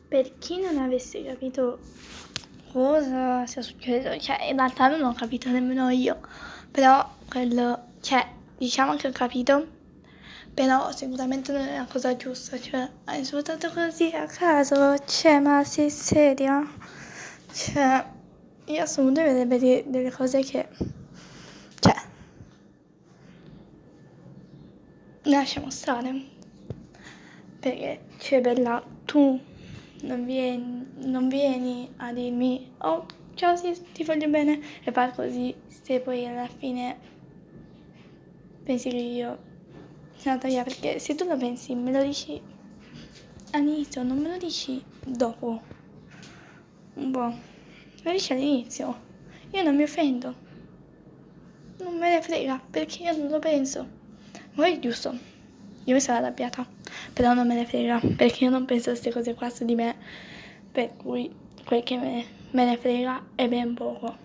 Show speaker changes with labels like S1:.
S1: Per chi non avesse capito cosa sia successo, cioè in realtà non ho capito nemmeno io, però quello, cioè diciamo che ho capito, però sicuramente non è la cosa giusta, cioè hai insultato così a caso, cioè ma sei seria? Cioè io sono deve vedere delle cose che, cioè, lasciamo stare. Perché, cioè Bella, tu non vieni a dirmi, oh ciao sì, ti voglio bene, e far così, se poi alla fine pensi che io sia andata via, perché se tu lo pensi me lo dici all'inizio, non me lo dici dopo, boh, me lo dici all'inizio, io non mi offendo, non me ne frega, perché io non lo penso, ma è giusto, io mi sono arrabbiata, però non me ne frega, perché io non penso a queste cose qua su di me, per cui quel che me ne frega è ben poco.